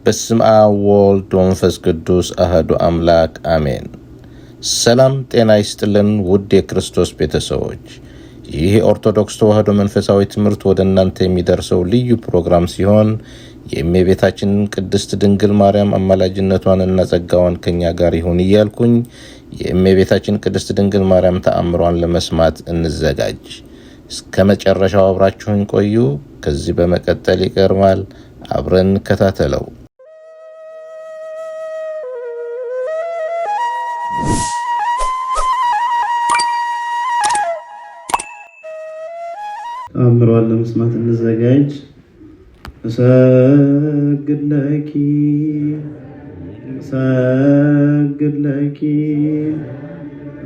በስመ አብ ወወልድ ወመንፈስ ቅዱስ አሐዱ አምላክ አሜን። ሰላም ጤና ይስጥልን ውድ የክርስቶስ ቤተሰቦች፣ ይህ ኦርቶዶክስ ተዋሕዶ መንፈሳዊ ትምህርት ወደ እናንተ የሚደርሰው ልዩ ፕሮግራም ሲሆን የእመቤታችንን ቅድስት ድንግል ማርያም አማላጅነቷንና ጸጋዋን ከኛ ጋር ይሁን እያልኩኝ የእመቤታችን ቅድስት ድንግል ማርያም ተአምሯን ለመስማት እንዘጋጅ። እስከ መጨረሻው አብራችሁን ቆዩ። ከዚህ በመቀጠል ይቀርባል። አብረን እንከታተለው። ተአምሯን ለመስማት እንዘጋጅ። እሰግድ ለኪ እሰግድ ለኪ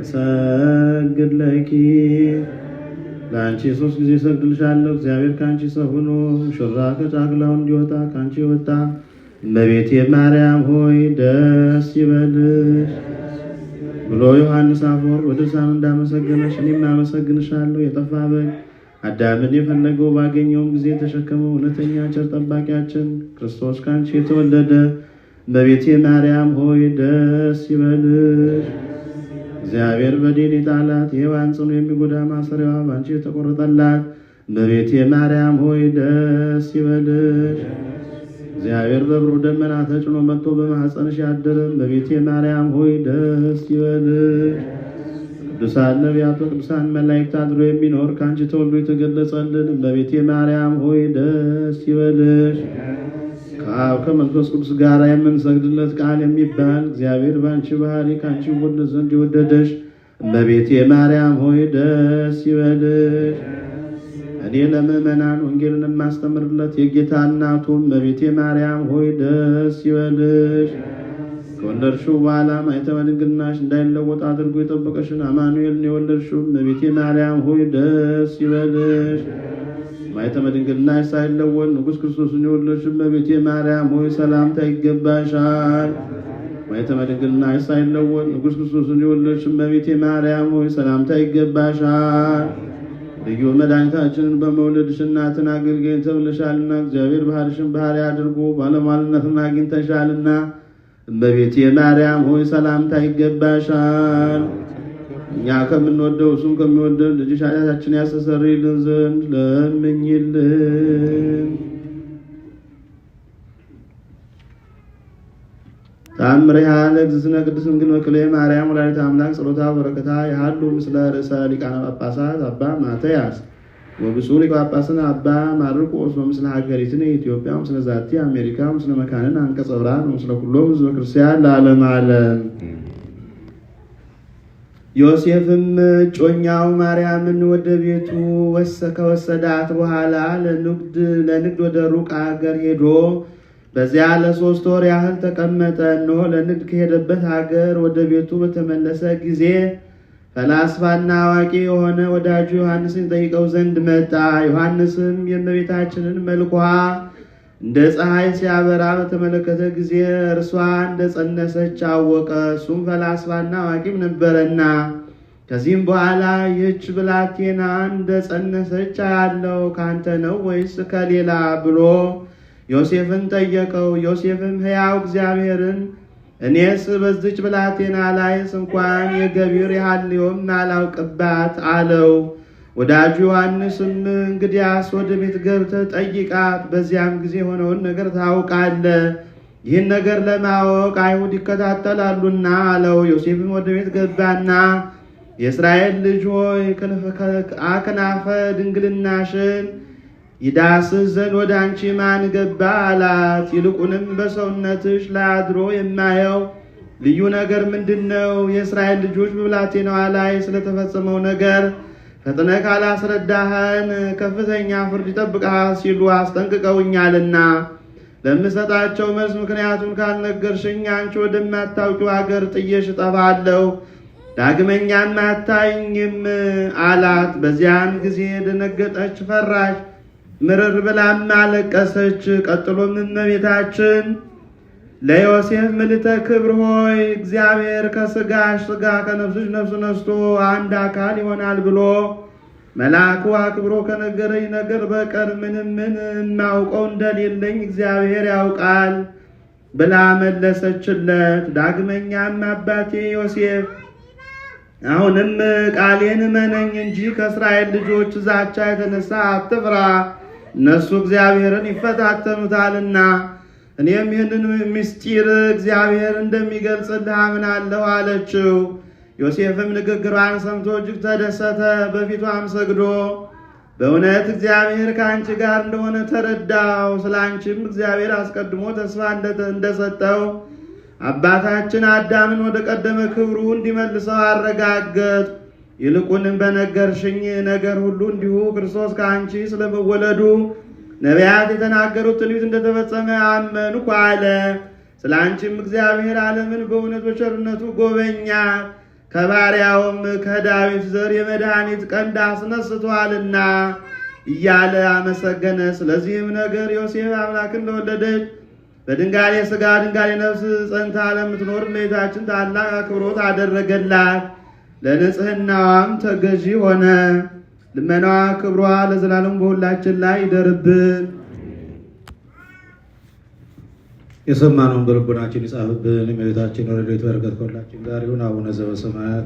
እሰግድ ለኪ፣ ለአንቺ 3 ጊዜ እሰግድልሻለሁ። እግዚአብሔር ከአንቺ ሰው ሆኖ ሙሽራ ከጫጉላው እንዲወጣ ከአንቺ ወጣ። እመቤቴ ማርያም ሆይ ደስ ይበልሽ ብሎ ዮሐንስ አፈወርቅ በድርሳኑ እንዳመሰገነሽ እኔም አመሰግንሻለሁ። የጠፋ በግ አዳምን የፈለገው ባገኘውም ጊዜ የተሸከመው እውነተኛ ቸር ጠባቂያችን ክርስቶስ ከአንቺ የተወለደ እመቤቴ ማርያም ሆይ ደስ ይበልሽ። እግዚአብሔር በዲን የጣላት የሔዋን ጽኑ የሚጎዳ ማሰሪያዋ በአንቺ የተቆረጠላት እመቤቴ ማርያም ሆይ ደስ ይበልሽ። እግዚአብሔር በብሩህ ደመና ተጭኖ መጥቶ በማኅፀንሽ ያደረ እመቤቴ ማርያም ሆይ ደስ ይበልሽ። ቅዱሳን ነቢያት ቅዱሳን መላእክት አድሮ የሚኖር ከአንቺ ተወልዶ የተገለጸልን እመቤቴ ማርያም ሆይ ደስ ይበልሽ። ከአብ ከመንፈስ ቅዱስ ጋር የምንሰግድለት ቃል የሚባል እግዚአብሔር በአንቺ ባህሪ ከአንቺ ወልድ ዘንድ የወደደሽ እመቤቴ ማርያም ሆይ ደስ ይበልሽ። እኔ ለምእመናን ወንጌልን የማስተምርለት የጌታ እናቱ እመቤቴ ማርያም ሆይ ደስ ይበልሽ። ከወለድሽው በኋላ ማኅተመ ድንግልናሽ እንዳይለወጥ አድርጎ የጠበቀሽን አማኑኤልን የወለድሽው እመቤቴ ማርያም ሆይ ደስ ይበልሽ። ማኅተመ ድንግልናሽ ሳይለወጥ ንጉሥ ክርስቶስን የወለድሽ እመቤቴ ማርያም ሆይ ሰላምታ ይገባሻል። ማኅተመ ድንግልናሽ ሳይለወጥ ንጉሥ ክርስቶስን የወለድሽ እመቤቴ ማርያም ሆይ ሰላምታ ይገባሻል። ልዩ መድኃኒታችንን በመውለድሽ እናትን አገልጋይን ተብለሻልና እግዚአብሔር ባህርሽን ባህሪ አድርጎ ባለሟልነትን አግኝተሻልና እመቤቴ ማርያም ሆይ ሰላምታ ይገባሻል። እኛ ከምንወደው እሱም ከሚወደው ልጅሽ ኃጢአታችንን ያስተሰርይልን ዘንድ ለምኝልን። ተአምሪሃ ለእግዝእትነ ቅድስት ድንግል ወክልኤ ማርያም ወላዲተ አምላክ ጸሎታ በረከታ ያህሉ ምስለ ርእሰ ሊቃነ ጳጳሳት አባ ማትያስ ወብፁዕ ሊቀ ጳጳስነ አባ ማርቆስ ወምስለ ሀገሪትነ ኢትዮጵያ ወምስለ ዛቲ አሜሪካ ወምስለ መካንነ አንቀጸ ብርሃን ወምስለ ኩሎም ሕዝበ ክርስቲያን ለዓለመ ዓለም። ዮሴፍም እጮኛው ማርያምን ወደ ቤቱ ከወሰዳት በኋላ ለንግድ ወደ ሩቅ አገር ሄዶ በዚያ ለ3 ወር ያህል ተቀመጠ። እነሆ ለንግድ ከሄደበት ሀገር ወደ ቤቱ በተመለሰ ጊዜ ፈላስፋና አዋቂ የሆነ ወዳጁ ዮሐንስን ጠይቀው ዘንድ መጣ። ዮሐንስም የእመቤታችንን መልኳ እንደ ፀሐይ ሲያበራ በተመለከተ ጊዜ እርሷ እንደ ጸነሰች አወቀ። እሱም ፈላስፋና አዋቂም ነበረና ከዚህም በኋላ ይህች ብላቴና እንደ ጸነሰች አያለው ካንተ ነው ወይስ ከሌላ ብሎ ዮሴፍን ጠየቀው። ዮሴፍም ሕያው እግዚአብሔርን እኔስ በዚች ብላቴና ላይስ እንኳን የገቢር ያህልዮም አላውቅባት አለው። ወዳጁ ዮሐንስም እንግዲያስ ወደ ቤት ገብተህ ጠይቃት፣ በዚያም ጊዜ የሆነውን ነገር ታውቃለህ። ይህን ነገር ለማወቅ አይሁድ ይከታተላሉና አለው። ዮሴፍም ወደ ቤት ገባና የእስራኤል ልጅ ሆይ አክናፈ ድንግልናሽን ይዳስስ ዘንድ ወደ አንቺ ማን ገባ አላት። ይልቁንም በሰውነትሽ ላይ አድሮ የማየው ልዩ ነገር ምንድን ነው? የእስራኤል ልጆች በብላቴናዋ ላይ ስለተፈጸመው ነገር ፈጥነህ ካላስረዳህን ከፍተኛ ፍርድ ይጠብቅሃል ሲሉ አስጠንቅቀውኛልና ለምሰጣቸው መልስ ምክንያቱን ካልነገርሽኝ አንቺ ወደማታውቂው ሀገር ጥዬሽ እጠፋለሁ፣ ዳግመኛም አታይኝም አላት። በዚያን ጊዜ ደነገጠች፣ ፈራች፣ ምርር ብላም አለቀሰች። ቀጥሎም እመቤታችን ለዮሴፍ ምልዕተ ክብር ሆይ እግዚአብሔር ከሥጋሽ ሥጋ ከነፍስሽ ነፍስ ነስቶ አንድ አካል ይሆናል ብሎ መልአኩ አክብሮ ከነገረኝ ነገር በቀር ምንም የማውቀው እንደሌለኝ እግዚአብሔር ያውቃል። ብላ መለሰችለት። ዳግመኛም አባቴ ዮሴፍ አሁንም ቃሌን እመነኝ እንጂ ከእስራኤል ልጆች ዛቻ የተነሳ አትፍራ፣ እነሱ እግዚአብሔርን ይፈታተኑታልና እኔም ይህንን ምስጢር እግዚአብሔር እንደሚገልጽልህ አምናለሁ አለችው። ዮሴፍም ንግግሯን ሰምቶ እጅግ ተደሰተ። በፊቷም ሰግዶ በእውነት እግዚአብሔር ከአንቺ ጋር እንደሆነ ተረዳው፣ ስለ አንቺም እግዚአብሔር አስቀድሞ ተስፋ እንደሰጠው አባታችን አዳምን ወደ ቀደመ ክብሩ እንዲመልሰው አረጋገጥ። ይልቁንም በነገርሽኝ ነገር ሁሉ እንዲሁ ክርስቶስ ከአንቺ ስለመወለዱ ነቢያት የተናገሩት ትንቢት እንደተፈጸመ አመንኩ አለ። ስለ አንቺም እግዚአብሔር ዓለምን በእውነት በቸርነቱ ጎበኛት፣ ከባሪያውም ከዳዊት ዘር የመድኃኒት ቀንድ አስነስቷልና እያለ አመሰገነ። ስለዚህም ነገር ዮሴፍ አምላክን እንደወለደች በድንጋሌ ሥጋ ድንጋሌ ነፍስ ጸንታ ለምትኖር እመቤታችን ታላቅ አክብሮት አደረገላት። ለንጽሕናዋም ተገዢ ሆነ። ልመናዋ ክብሯ ለዘላለም በሁላችን ላይ ይደርብን። የሰማነውን በልቦናችን ይጻፍብን። እመቤታችን ረድኤት በረከት ከሁላችን ጋር ይሁን። አቡነ ዘበሰማያት